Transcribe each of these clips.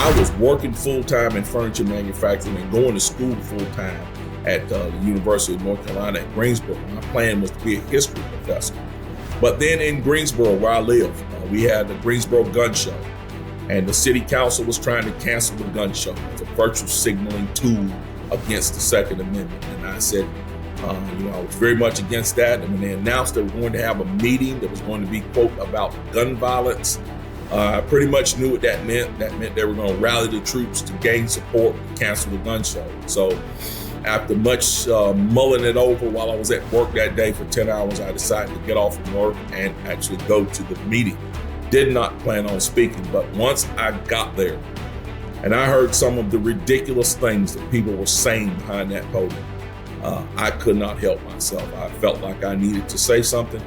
I was working full-time in furniture manufacturing and going to school full-time at the University of North Carolina at Greensboro. My plan was to be a history professor. But then in Greensboro, where I live, we had the Greensboro Gun Show. And the city council was trying to cancel the gun show as a virtue signaling tool against the Second Amendment. And I said, I was very much against that. And when they announced they were going to have a meeting that was going to be, quote, about gun violence, I pretty much knew what that meant. That meant they were going to rally the troops to gain support to cancel the gun show. So after much mulling it over while I was at work that day for 10 hours, I decided to get off from work and actually go to the meeting. Did not plan on speaking, but once I got there and I heard some of the ridiculous things that people were saying behind that podium, I could not help myself. I felt like I needed to say something.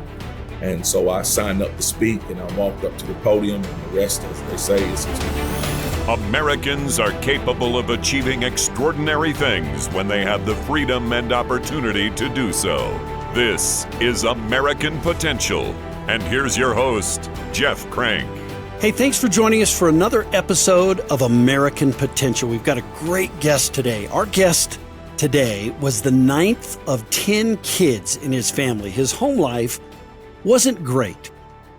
And so I signed up to speak and I walked up to the podium, and the rest, as they say, is history. Americans are capable of achieving extraordinary things when they have the freedom and opportunity to do so. This is American Potential. And here's your host, Jeff Crank. Hey, thanks for joining us for another episode of American Potential. We've got a great guest today. Our guest today was the 9th of 10 kids in his family. His home life wasn't great.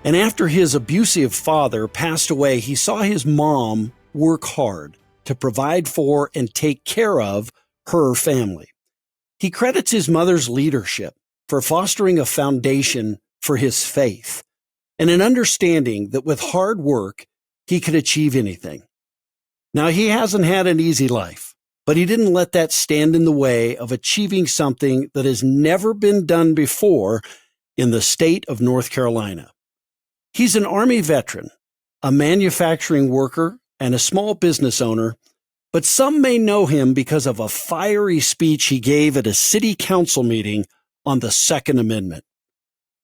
And after his abusive father passed away, he saw his mom work hard to provide for and take care of her family. He credits his mother's leadership for fostering a foundation for his faith and an understanding that with hard work, he could achieve anything. Now, he hasn't had an easy life, but he didn't let that stand in the way of achieving something that has never been done before in the state of North Carolina. He's an Army veteran, a manufacturing worker, and a small business owner, but some may know him because of a fiery speech he gave at a city council meeting on the Second Amendment.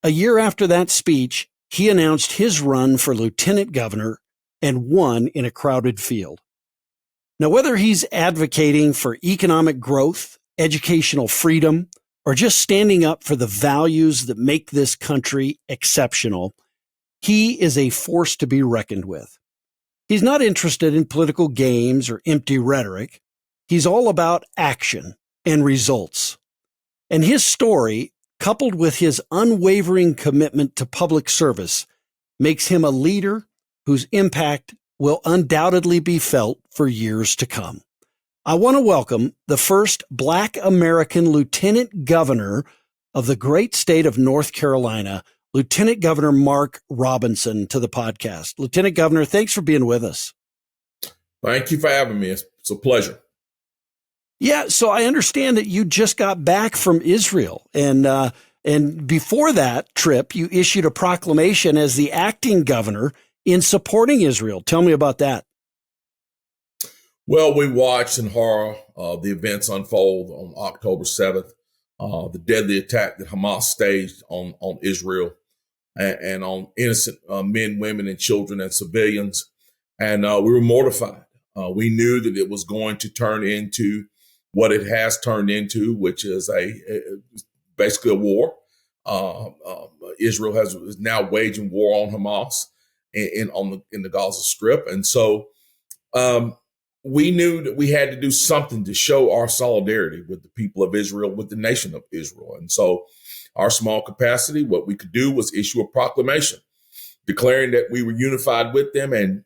A year after that speech, he announced his run for lieutenant governor and won in a crowded field. Now, whether he's advocating for economic growth, educational freedom, or just standing up for the values that make this country exceptional, he is a force to be reckoned with. He's not interested in political games or empty rhetoric. He's all about action and results. And his story, coupled with his unwavering commitment to public service, makes him a leader whose impact will undoubtedly be felt for years to come. I want to welcome the first Black American Lieutenant Governor of the great state of North Carolina, Lieutenant Governor Mark Robinson, to the podcast. Lieutenant Governor, thanks for being with us. Thank you for having me. It's a pleasure. Yeah, so I understand that you just got back from Israel, and before that trip, you issued a proclamation as the acting governor in supporting Israel. Tell me about that. Well, we watched in horror the events unfold on October 7th, the deadly attack that Hamas staged on Israel and on innocent men, women, and children and civilians. And we were mortified. We knew that it was going to turn into what it has turned into, which is basically a war. Israel is now waging war on Hamas in the Gaza Strip. And so we knew that we had to do something to show our solidarity with the people of Israel, with the nation of Israel. And so our small capacity, what we could do was issue a proclamation declaring that we were unified with them and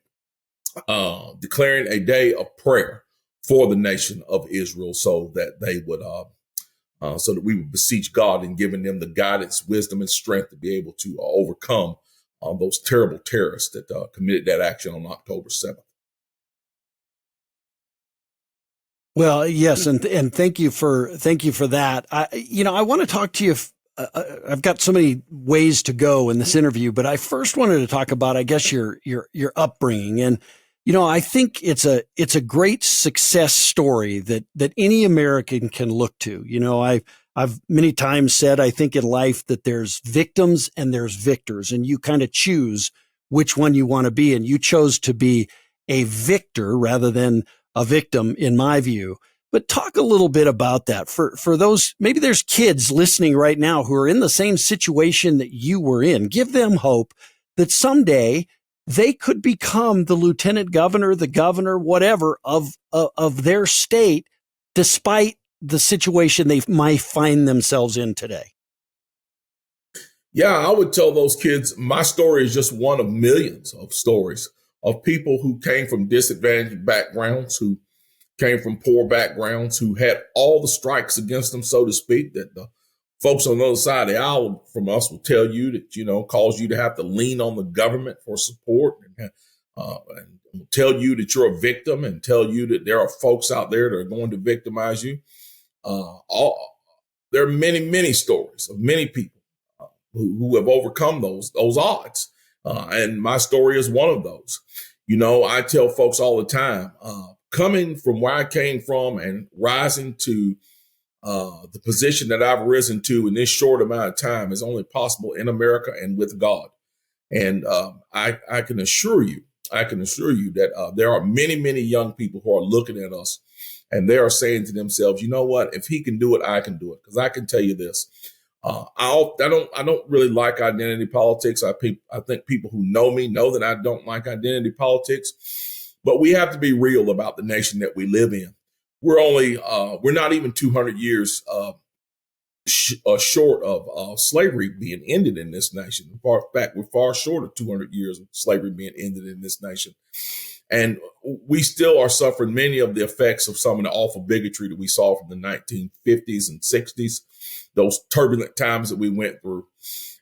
declaring a day of prayer for the nation of Israel so that they would, so that we would beseech God in giving them the guidance, wisdom, and strength to be able to overcome those terrible terrorists that committed that action on October 7th. Well, yes, and thank you for that. I want to talk to you. I've got so many ways to go in this interview, but I first wanted to talk about, I guess, your upbringing, and I think it's a great success story that any American can look to. I've many times said I think in life that there's victims and there's victors, and you kind of choose which one you want to be, and you chose to be a victor rather than a victim, in my view. But talk a little bit about that for those, maybe there's kids listening right now who are in the same situation that you were in. Give them hope that someday they could become the lieutenant governor, the governor, whatever of their state, despite the situation they might find themselves in today. Yeah, I would tell those kids my story is just one of millions of stories of people who came from disadvantaged backgrounds, who came from poor backgrounds, who had all the strikes against them, so to speak, that the folks on the other side of the aisle from us will tell you that, cause you to have to lean on the government for support, and will tell you that you're a victim, and tell you that there are folks out there that are going to victimize you. There are many, many stories of many people who have overcome those odds. And my story is one of those. I tell folks all the time, coming from where I came from and rising to the position that I've risen to in this short amount of time is only possible in America and with God. And I can assure you that there are many, many young people who are looking at us and they are saying to themselves, you know what, if he can do it, I can do it. Because I can tell you this. I don't really like identity politics. I think people who know me know that I don't like identity politics, but we have to be real about the nation that we live in. We're not even 200 years short of slavery being ended in this nation. In fact, we're far short of 200 years of slavery being ended in this nation. And we still are suffering many of the effects of some of the awful bigotry that we saw from the 1950s and 60s, those turbulent times that we went through.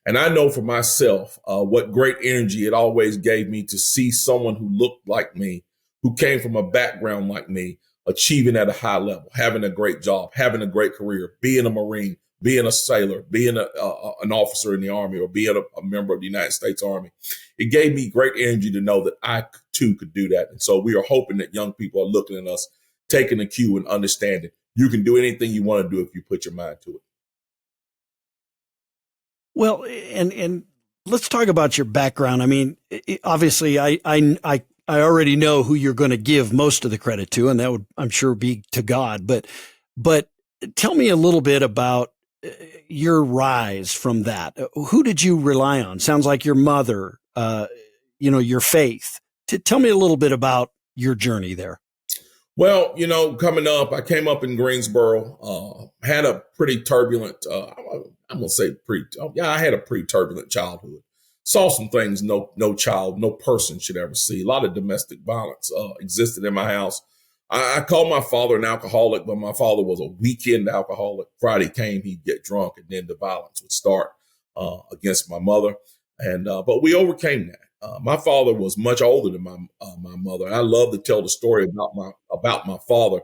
And I know for myself what great energy it always gave me to see someone who looked like me, who came from a background like me, achieving at a high level, having a great job, having a great career, being a Marine, being a sailor, being an officer in the Army, or being a member of the United States Army. It gave me great energy to know that I too could do that. And so we are hoping that young people are looking at us, taking a cue and understanding you can do anything you want to do if you put your mind to it. Well, and let's talk about your background. I mean, obviously, I already know who you're going to give most of the credit to, and that would, I'm sure, be to God. But tell me a little bit about your rise from that. Who did you rely on? Sounds like your mother, your faith. Tell me a little bit about your journey there. Well, coming up, I came up in Greensboro, had a pretty turbulent, I had a pretty turbulent childhood. Saw some things no person should ever see. A lot of domestic violence existed in my house. I called my father an alcoholic, but my father was a weekend alcoholic. Friday came, he'd get drunk, and then the violence would start against my mother. And but we overcame that. My father was much older than my mother. I love to tell the story about my father.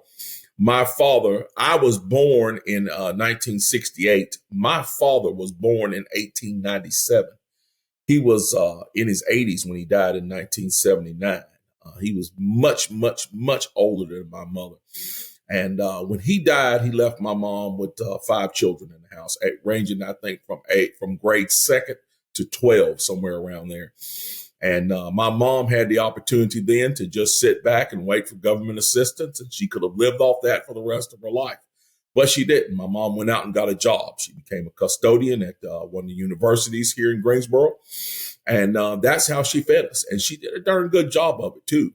My father, I was born in 1968. My father was born in 1897. He was in his 80s when he died in 1979. He was much, much, much older than my mother. And when he died, he left my mom with 5 children in the house, ranging, I think, from grade 2nd to 12, somewhere around there. And my mom had the opportunity then to just sit back and wait for government assistance, and she could have lived off that for the rest of her life. But she didn't. My mom went out and got a job. She became a custodian at one of the universities here in Greensboro. And that's how she fed us. And she did a darn good job of it, too.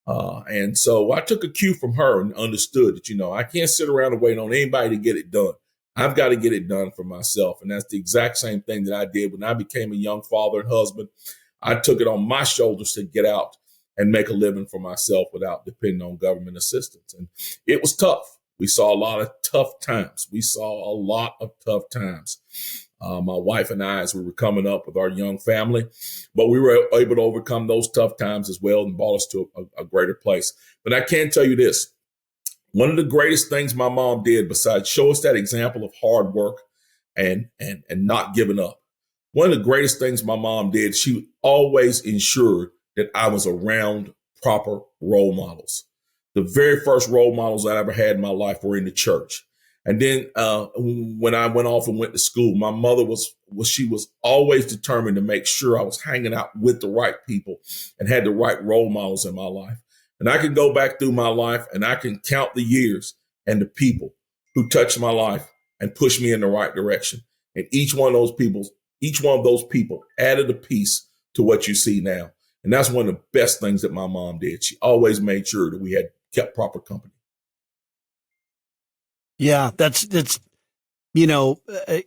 And so I took a cue from her and understood that, I can't sit around and wait on anybody to get it done. I've got to get it done for myself. And that's the exact same thing that I did when I became a young father and husband. I took it on my shoulders to get out and make a living for myself without depending on government assistance. And it was tough. We saw a lot of tough times. My wife and I, as we were coming up with our young family, but we were able to overcome those tough times as well and brought us to a greater place. But I can tell you this, one of the greatest things my mom did, besides show us that example of hard work and not giving up, one of the greatest things my mom did, she always ensured that I was around proper role models. The very first role models I ever had in my life were in the church. And then when I went off and went to school, my mother was always determined to make sure I was hanging out with the right people and had the right role models in my life. And I can go back through my life and I can count the years and the people who touched my life and pushed me in the right direction. And each one of those people added a piece to what you see now. And that's one of the best things that my mom did. She always made sure that we had kept proper company. Yeah, that's you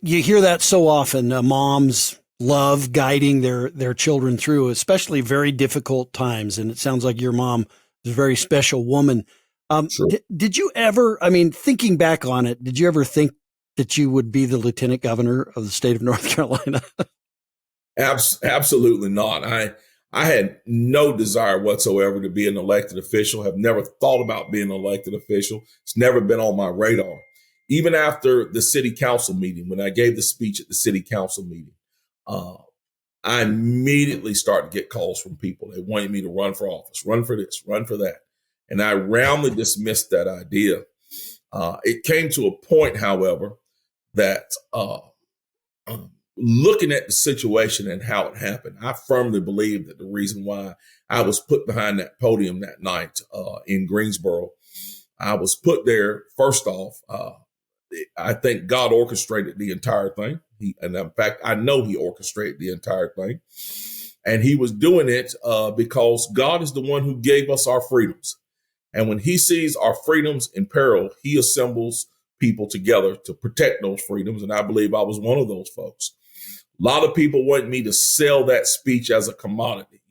hear that so often. Moms love guiding their children through, especially very difficult times. And it sounds like your mom is a very special woman. Sure. Did you ever, I mean, thinking back on it, did you ever think that you would be the lieutenant governor of the state of North Carolina? Absolutely not. I had no desire whatsoever to be an elected official, have never thought about being an elected official. It's never been on my radar. Even after the city council meeting, when I gave the speech at the city council meeting, uh, I immediately started to get calls from people. They wanted me to run for office, run for this, run for that. And I roundly dismissed that idea. It came to a point, however, that looking at the situation and how it happened, I firmly believe that the reason why I was put behind that podium that night in Greensboro, I was put there, first off, I think God orchestrated the entire thing. And in fact, I know he orchestrated the entire thing. And he was doing it because God is the one who gave us our freedoms. And when he sees our freedoms in peril, he assembles people together to protect those freedoms. And I believe I was one of those folks. A lot of people want me to sell that speech as a commodity,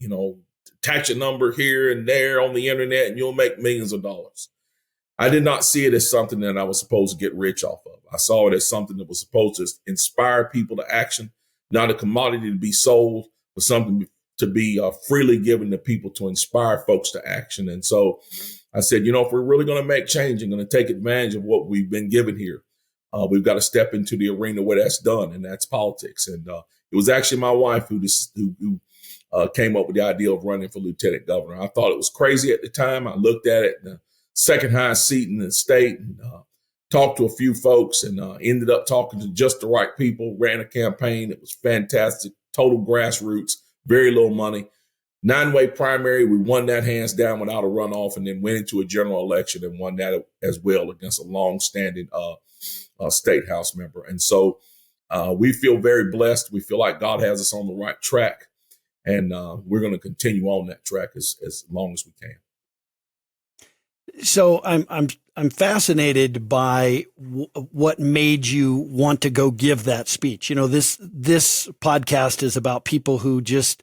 attach a number here and there on the internet and you'll make millions of dollars. I did not see it as something that I was supposed to get rich off of. I saw it as something that was supposed to inspire people to action, not a commodity to be sold, but something to be freely given to people to inspire folks to action. And so I said, if we're really going to make change and going to take advantage of what we've been given here, we've got to step into the arena where that's done, and that's politics. And it was actually my wife who came up with the idea of running for lieutenant governor. I thought it was crazy at the time. I looked at it, the second highest seat in the state, and talked to a few folks and ended up talking to just the right people, ran a campaign. It was fantastic, total grassroots, very little money. 9-way primary, we won that hands down without a runoff, and then went into a general election and won that as well against a long-standing state house member. And so we feel very blessed. We feel like God has us on the right track, and we're going to continue on that track as long as we can. So I'm fascinated by what made you want to go give that speech. This podcast is about people who just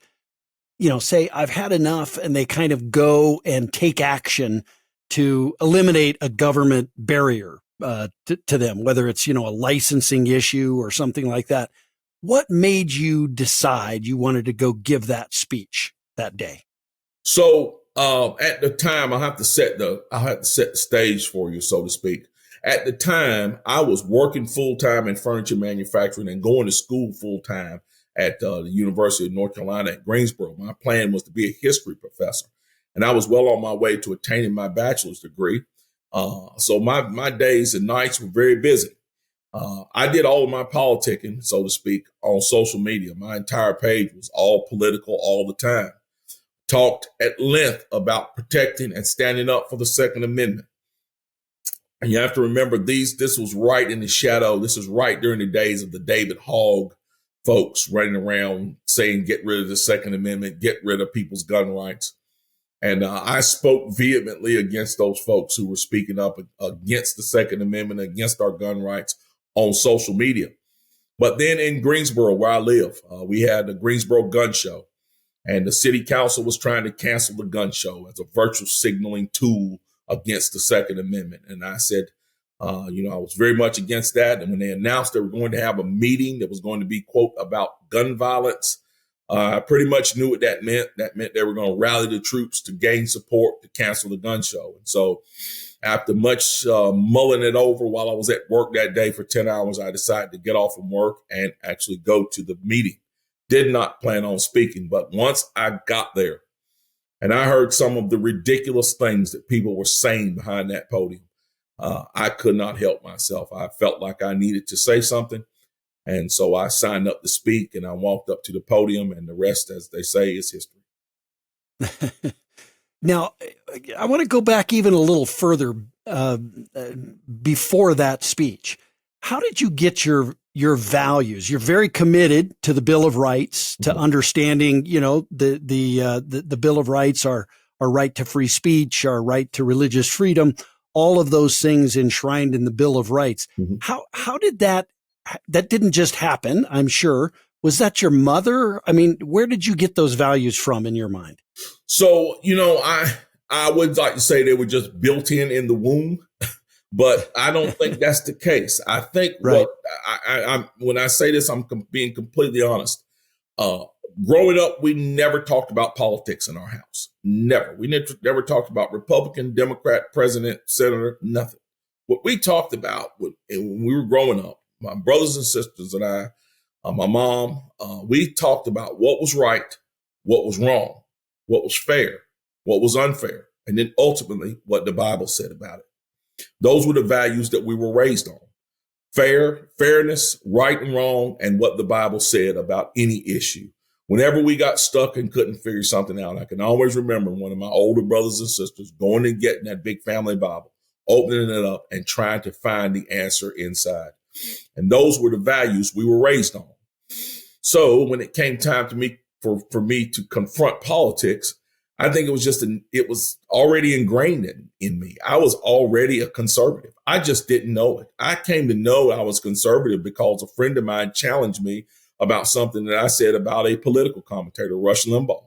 say I've had enough, and they kind of go and take action to eliminate a government barrier to them, whether it's a licensing issue or something like that. What made you decide you wanted to go give that speech that day? So at the time, I'll have to set the stage for you, so to speak. At the time, I was working full time in furniture manufacturing and going to school full time at the University of North Carolina at Greensboro. My plan was to be a history professor, and I was well on my way to attaining my bachelor's degree. So my days and nights were very busy. I did all of my politicking, so to speak, on social media. My entire page was all political all the time. Talked at length about protecting and standing up for the Second Amendment. And you have to remember this was right in the shadow. This is right during the days of the David Hogg folks running around saying, get rid of the Second Amendment, get rid of people's gun rights. And I spoke vehemently against those folks who were speaking up against the Second Amendment, against our gun rights on social media. But then in Greensboro, where I live, we had the Greensboro Gun Show. And the city council was trying to cancel the gun show as a virtual signaling tool against the Second Amendment. And I said, I was very much against that. And when they announced they were going to have a meeting that was going to be, quote, about gun violence, I pretty much knew what that meant. That meant they were going to rally the troops to gain support to cancel the gun show. And so after much mulling it over while I was at work that day for 10 hours, I decided to get off from work and actually go to the meeting. Did not plan on speaking, but once I got there and I heard some of the ridiculous things that people were saying behind that podium, I could not help myself. I felt like I needed to say something. And so I signed up to speak and I walked up to the podium, and the rest, as they say, is history. Now, I want to go back even a little further before that speech. How did you get your your values. You're very committed to the Bill of Rights, to understanding, the Bill of Rights, our right to free speech, our right to religious freedom, all of those things enshrined in the Bill of Rights. Mm-hmm. How did that didn't just happen, I'm sure. Was that your mother? I mean, where did you get those values from in your mind? So, I would like to say they were just built in the womb, but I don't think that's the case. I think Right. I'm when I say this, I'm being completely honest. Growing up, we never talked about politics in our house. Never. We never talked about Republican, Democrat, president, senator, nothing. What we talked about when we were growing up, my brothers and sisters and I, my mom, we talked about what was right, what was wrong, what was fair, what was unfair, and then ultimately what the Bible said about it. Those were the values that we were raised on. Fairness, right and wrong, and what the Bible said about any issue. Whenever we got stuck and couldn't figure something out, I can always remember one of my older brothers and sisters going and getting that big family Bible, opening it up and trying to find the answer inside. And those were the values we were raised on. So when it came time to me for me to confront politics, I think it was already ingrained in me. I was already a conservative. I just didn't know it. I came to know I was conservative because a friend of mine challenged me about something that I said about a political commentator, Rush Limbaugh.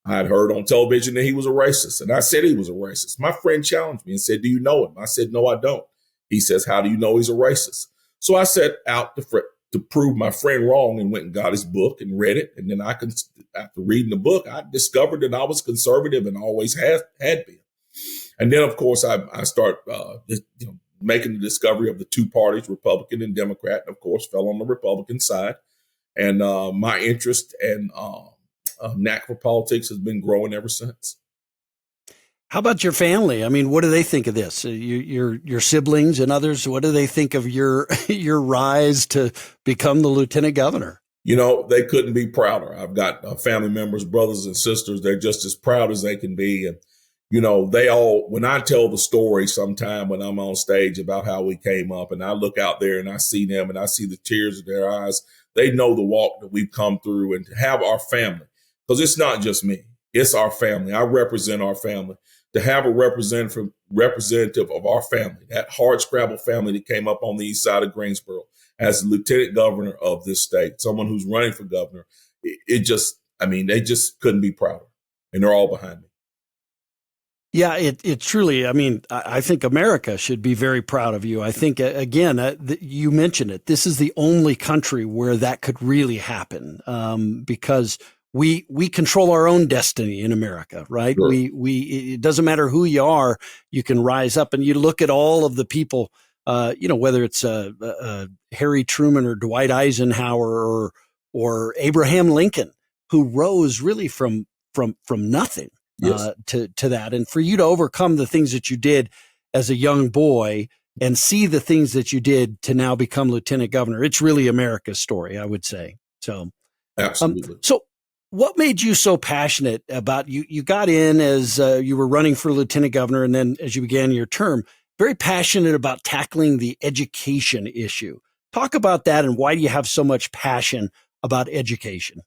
I had heard on television that he was a racist, and I said he was a racist. My friend challenged me and said, "Do you know him?" I said, "No, I don't." He says, "How do you know he's a racist?" So I set out to prove my friend wrong and went and got his book and read it. And then after reading the book, I discovered that I was conservative and always had been. And then, of course, I start making the discovery of the two parties, Republican and Democrat, and of course, fell on the Republican side. And my interest and knack for politics has been growing ever since. How about your family? I mean, what do they think of this? Your siblings and others, what do they think of your rise to become the lieutenant governor? They couldn't be prouder. I've got family members, brothers and sisters. They're just as proud as they can be. And, when I tell the story sometime when I'm on stage about how we came up and I look out there and I see them and I see the tears in their eyes, they know the walk that we've come through, and to have our family, because it's not just me, it's our family. I represent our family. To have a representative of our family, that hardscrabble family that came up on the east side of Greensboro as the lieutenant governor of this state, someone who's running for governor, they just couldn't be prouder. And they're all behind me. Yeah, it truly, I think America should be very proud of you. I think, again, you mentioned it. This is the only country where that could really happen, because we control our own destiny in America, right? Sure. It doesn't matter who you are, you can rise up. And you look at all of the people, whether it's Harry Truman or Dwight Eisenhower or Abraham Lincoln, who rose really from nothing. Yes. To that. And for you to overcome the things that you did as a young boy and see the things that you did to now become lieutenant governor, it's really America's story, I would say. So, absolutely. So what made you so passionate about you got in as you were running for lieutenant governor, and then as you began your term, very passionate about tackling the education issue. Talk about that, and why do you have so much passion about education?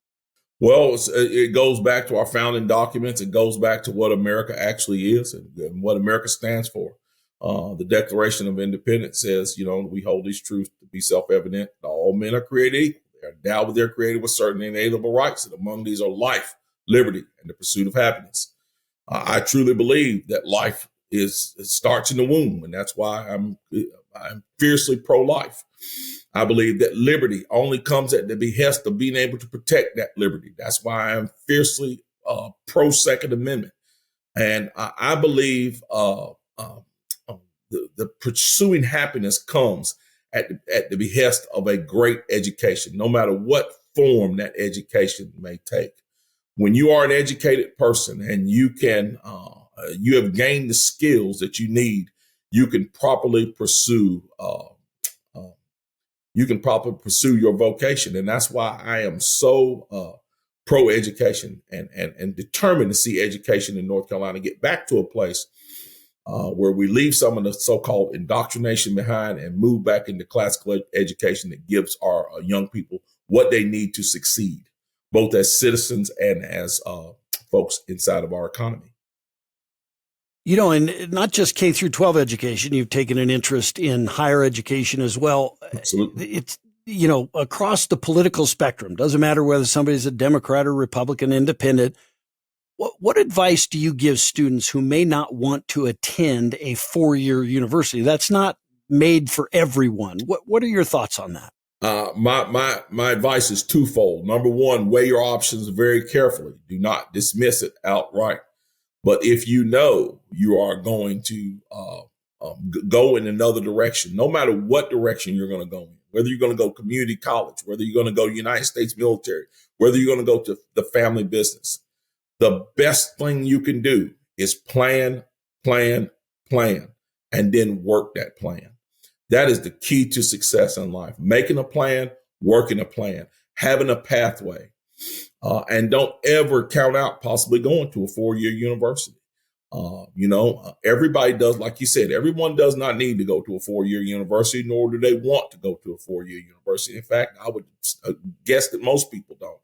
Well, it goes back to our founding documents. It goes back to what America actually is and what America stands for. The Declaration of Independence says, we hold these truths to be self-evident. All men are created equal. They are endowed with their created with certain inalienable rights. And among these are life, liberty, and the pursuit of happiness. I truly believe that life starts in the womb. And that's why I'm fiercely pro-life. I believe that liberty only comes at the behest of being able to protect that liberty. That's why I'm fiercely pro-Second Amendment. And I believe the pursuing happiness comes at the behest of a great education, no matter what form that education may take. When you are an educated person and you have gained the skills that you need, you can properly pursue your vocation. And that's why I am so pro-education and determined to see education in North Carolina get back to a place where we leave some of the so-called indoctrination behind and move back into classical education that gives our young people what they need to succeed, both as citizens and as folks inside of our economy. And not just K through 12 education, you've taken an interest in higher education as well. Absolutely. It's, across the political spectrum, doesn't matter whether somebody's a Democrat or Republican, independent. What advice do you give students who may not want to attend a 4-year university? That's not made for everyone. What are your thoughts on that? My advice is twofold. Number one, weigh your options very carefully. Do not dismiss it outright. But if you know you are going to go in another direction, no matter what direction you're going to go in, whether you're going to go community college, whether you're going to go United States military, whether you're going to go to the family business, the best thing you can do is plan, and then work that plan. That is the key to success in life. Making a plan, working a plan, having a pathway. And don't ever count out possibly going to a 4-year university. Everybody does, like you said, everyone does not need to go to a 4-year university, nor do they want to go to a 4-year university. In fact, I would guess that most people don't.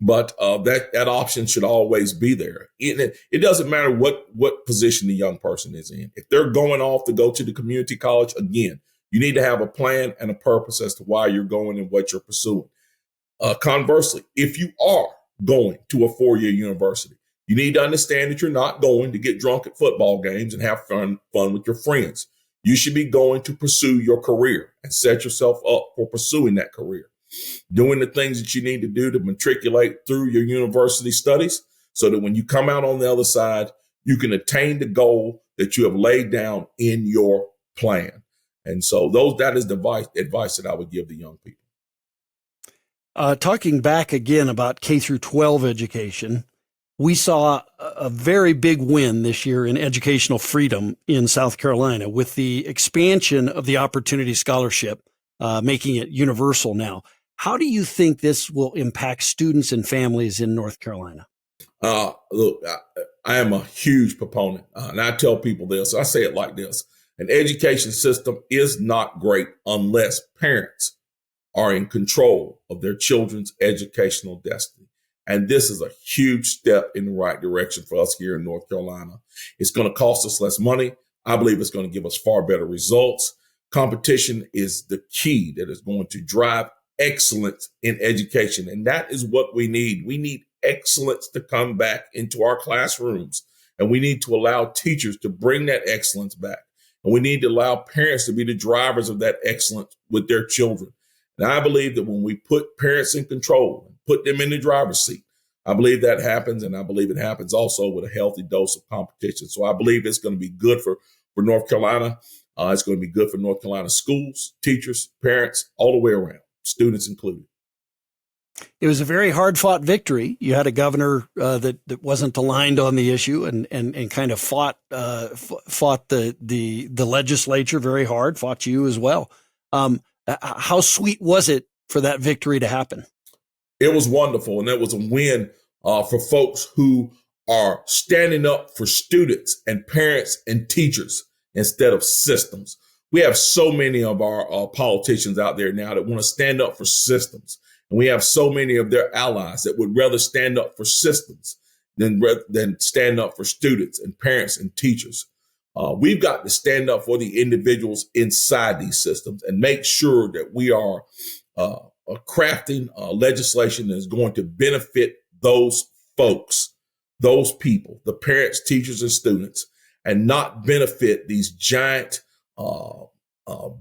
But that option should always be there. It doesn't matter what position the young person is in. If they're going off to go to the community college, again, you need to have a plan and a purpose as to why you're going and what you're pursuing. Conversely, if you are going to a 4-year university, you need to understand that you're not going to get drunk at football games and have fun with your friends. You should be going to pursue your career and set yourself up for pursuing that career, doing the things that you need to do to matriculate through your university studies so that when you come out on the other side, you can attain the goal that you have laid down in your plan. And so that is the advice that I would give the young people. Talking back again about K through 12 education, we saw a very big win this year in educational freedom in South Carolina with the expansion of the Opportunity Scholarship, making it universal now. How do you think this will impact students and families in North Carolina? Look, I am a huge proponent, and I tell people this. I say it like this. An education system is not great unless parents are in control of their children's educational destiny. And this is a huge step in the right direction for us here in North Carolina. It's going to cost us less money. I believe it's going to give us far better results. Competition is the key that is going to drive excellence in education. And that is what we need. We need excellence to come back into our classrooms. And we need to allow teachers to bring that excellence back. And we need to allow parents to be the drivers of that excellence with their children. And I believe that when we put parents in control and put them in the driver's seat, I believe that happens. And I believe it happens also with a healthy dose of competition. So I believe it's going to be good for North Carolina. It's going to be good for North Carolina schools, teachers, parents, all the way around, students included. It was a very hard fought victory. You had a governor that wasn't aligned on the issue and kind of fought the legislature very hard, fought you as well. How sweet was it for that victory to happen? It was wonderful. And it was a win for folks who are standing up for students and parents and teachers instead of systems. We have so many of our politicians out there now that want to stand up for systems. And we have so many of their allies that would rather stand up for systems than stand up for students and parents and teachers. We've got to stand up for the individuals inside these systems and make sure that we are crafting legislation that is going to benefit those folks, those people, the parents, teachers, and students, and not benefit these giant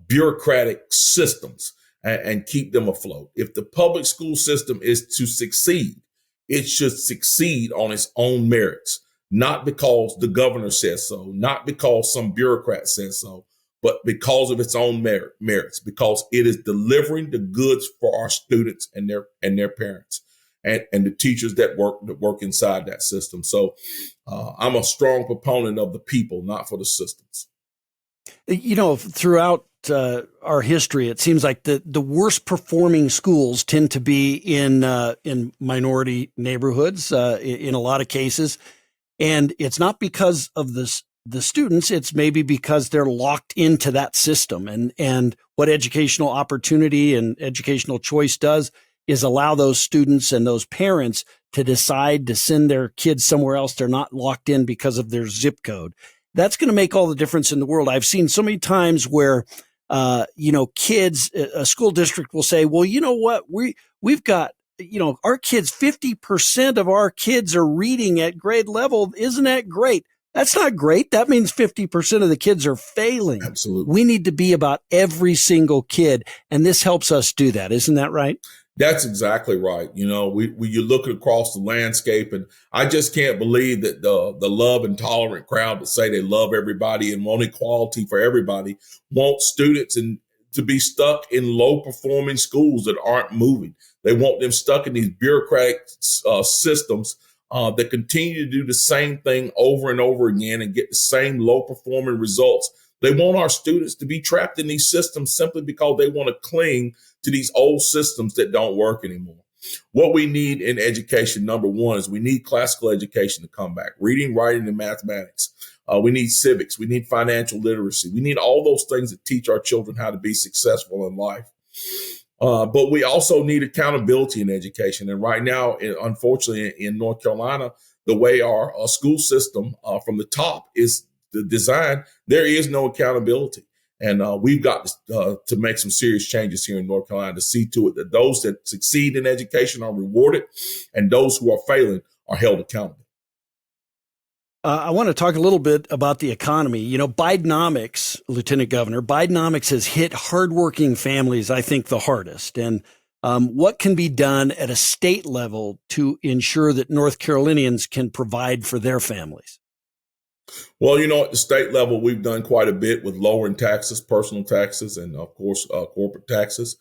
bureaucratic systems and keep them afloat. If the public school system is to succeed, it should succeed on its own merits, not because the governor says so, not because some bureaucrat says so, but because of its own merits, because it is delivering the goods for our students and their parents and the teachers that work inside that system. So I'm a strong proponent of the people, not for the systems. Throughout our history, it seems like the worst performing schools tend to be in minority neighborhoods in a lot of cases. And it's not because of the the students, it's maybe because they're locked into that system. And what educational opportunity and educational choice does is allow those students and those parents to decide to send their kids somewhere else. They're not locked in because of their zip code. That's going to make all the difference in the world. I've seen so many times where, kids, a school district will say, well, you know what? We've got, our kids, 50% of our kids are reading at grade level. Isn't that great? That's not great. That means 50% of the kids are failing. Absolutely. We need to be about every single kid. And this helps us do that. Isn't that right? That's exactly right. You look across the landscape, and I just can't believe that the love and tolerant crowd that say they love everybody and want equality for everybody want students to be stuck in low performing schools that aren't moving. They want them stuck in these bureaucratic systems that continue to do the same thing over and over again and get the same low performing results. They want our students to be trapped in these systems simply because they want to cling to these old systems that don't work anymore. What we need in education, number one, is we need classical education to come back, reading, writing, and mathematics. We need civics. We need financial literacy. We need all those things that teach our children how to be successful in life. But we also need accountability in education. And right now, unfortunately, in North Carolina, the way our school system from the top is designed, there is no accountability. And we've got to make some serious changes here in North Carolina to see to it that those that succeed in education are rewarded and those who are failing are held accountable. I want to talk a little bit about the economy. Bidenomics, Lieutenant Governor, Bidenomics has hit hardworking families, I think, the hardest. And what can be done at a state level to ensure that North Carolinians can provide for their families? Well, at the state level, we've done quite a bit with lowering taxes, personal taxes, and of course, corporate taxes.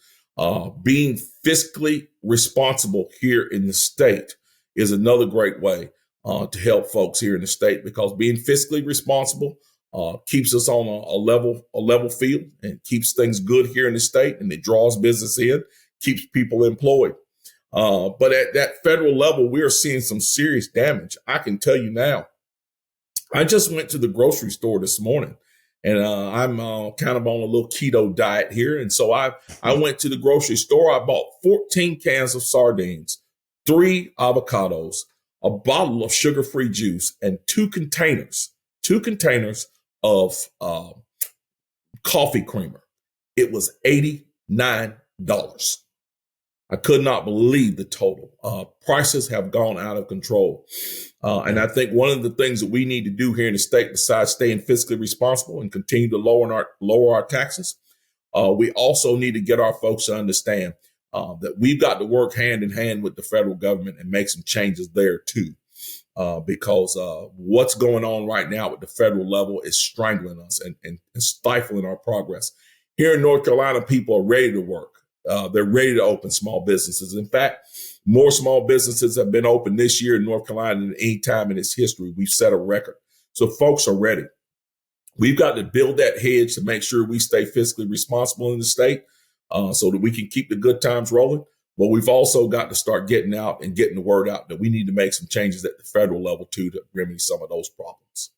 Being fiscally responsible here in the state is another great way to help folks here in the state, because being fiscally responsible keeps us on a level field and keeps things good here in the state, and it draws business in, keeps people employed. But at that federal level, we are seeing some serious damage. I can tell you now. I just went to the grocery store this morning, and I'm kind of on a little keto diet here. And so I went to the grocery store. I bought 14 cans of sardines, 3 avocados, a bottle of sugar-free juice, and two containers of coffee creamer. It was $89. I could not believe the total. Prices have gone out of control. And I think one of the things that we need to do here in the state, besides staying fiscally responsible and continue to lower our taxes, we also need to get our folks to understand that we've got to work hand in hand with the federal government and make some changes there too. Because what's going on right now at the federal level is strangling us and stifling our progress. Here in North Carolina, people are ready to work. They're ready to open small businesses. In fact, more small businesses have been opened this year in North Carolina than any time in its history. We've set a record. So folks are ready. We've got to build that hedge to make sure we stay fiscally responsible in the state so that we can keep the good times rolling. But we've also got to start getting out and getting the word out that we need to make some changes at the federal level too to remedy some of those problems.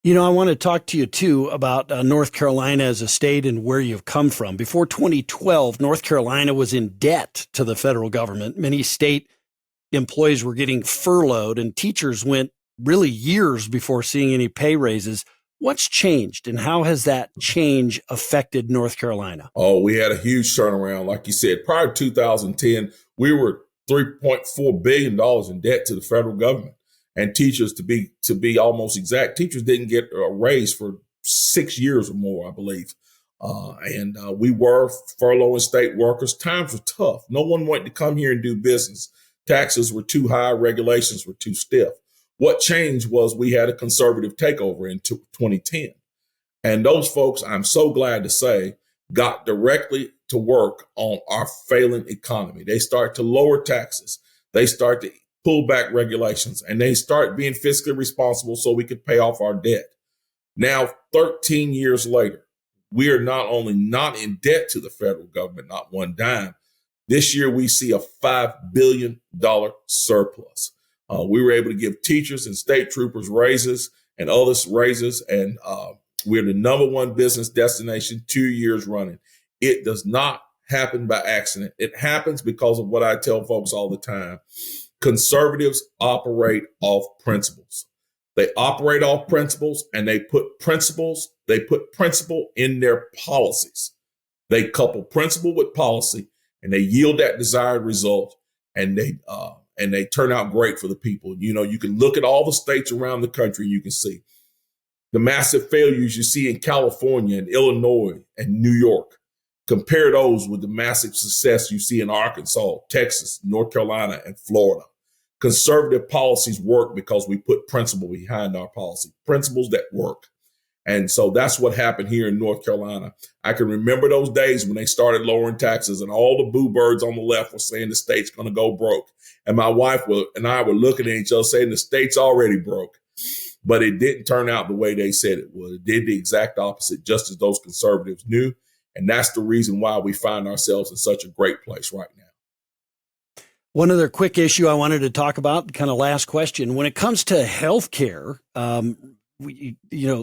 I want to talk to you, too, about North Carolina as a state and where you've come from. Before 2012, North Carolina was in debt to the federal government. Many state employees were getting furloughed, and teachers went really years before seeing any pay raises. What's changed, and how has that change affected North Carolina? Oh, we had a huge turnaround. Like you said, prior to 2010, we were $3.4 billion in debt to the federal government. And teachers, to be almost exact, teachers didn't get a raise for 6 years or more, I believe. And we were furloughing state workers. Times were tough. No one wanted to come here and do business. Taxes were too high. Regulations were too stiff. What changed was we had a conservative takeover in 2010. And those folks, I'm so glad to say, got directly to work on our failing economy. They start to lower taxes. They start to pull back regulations, and they start being fiscally responsible so we could pay off our debt. Now, 13 years later, we are not only not in debt to the federal government, not one dime. This year, we see a $5 billion surplus. We were able to give teachers and state troopers raises and others raises, and we're the number one business destination 2 years running. It does not happen by accident. It happens because of what I tell folks all the time. Conservatives operate off principles. They operate off principles, and they put principle in their policies. They couple principle with policy, and they yield that desired result, and they turn out great for the people. You know, you can look at all the states around the country, and you can see the massive failures you see in California and Illinois and New York. Compare those with the massive success you see in Arkansas, Texas, North Carolina, and Florida. Conservative policies work because we put principle behind our policy, principles that work. And so that's what happened here in North Carolina. I can remember those days when they started lowering taxes and all the boo birds on the left were saying the state's going to go broke. And my wife and I were looking at each other saying the state's already broke. But it didn't turn out the way they said it would. It did the exact opposite, just as those conservatives knew. And that's the reason why we find ourselves in such a great place right now. One other quick issue I wanted to talk about, kind of last question. When it comes to healthcare,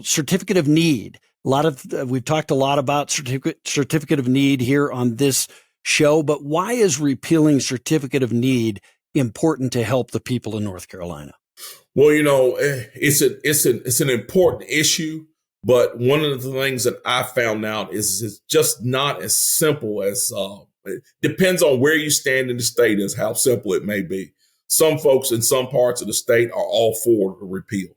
certificate of need. We've talked a lot about certificate of need here on this show, but why is repealing certificate of need important to help the people in North Carolina? Well, you know, it's an important issue, but one of the things that I found out is it's just not as simple as it depends on where you stand in the state as how simple it may be. Some folks in some parts of the state are all for the repeal.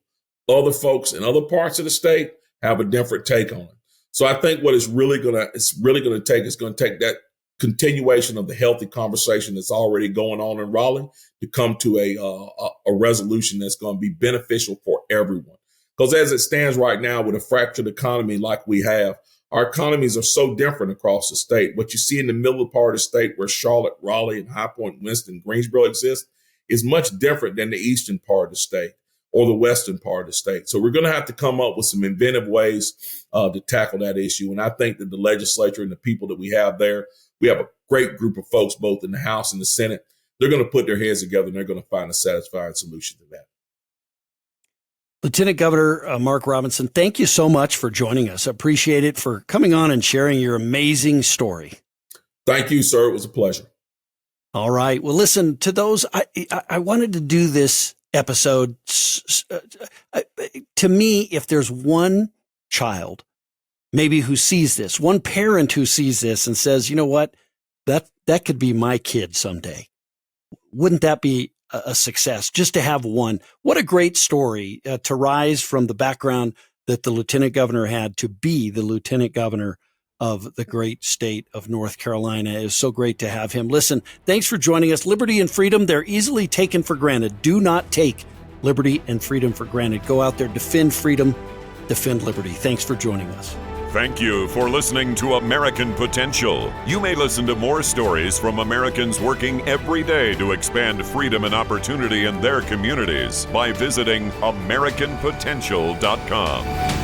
Other folks in other parts of the state have a different take on it. So I think what it's really going to take that continuation of the healthy conversation that's already going on in Raleigh to come to a resolution that's going to be beneficial for everyone. Because as it stands right now with a fractured economy like we have, our economies are so different across the state. What you see in the middle part of the state where Charlotte, Raleigh, and High Point, Winston, Greensboro exist is much different than the eastern part of the state or the western part of the state. So we're going to have to come up with some inventive ways to tackle that issue. And I think that the legislature and the people that we have there, we have a great group of folks both in the House and the Senate. They're going to put their heads together and they're going to find a satisfying solution to that. Lieutenant Governor Mark Robinson, thank you so much for joining us. Appreciate it, for coming on and sharing your amazing story. Thank you, sir. It was a pleasure. All right. Well, listen, to those, I wanted to do this episode. To me, if there's one child maybe who sees this, one parent who sees this and says, you know what, that could be my kid someday. Wouldn't that be a success just to have one? What a great story to rise from the background that the lieutenant governor had to be the lieutenant governor of the great state of North Carolina. It is so great to have him. Listen, thanks for joining us. Liberty and freedom, they're easily taken for granted. Do not take liberty and freedom for granted. Go out there, defend freedom, defend liberty. Thanks for joining us. Thank you for listening to American Potential. You may listen to more stories from Americans working every day to expand freedom and opportunity in their communities by visiting AmericanPotential.com.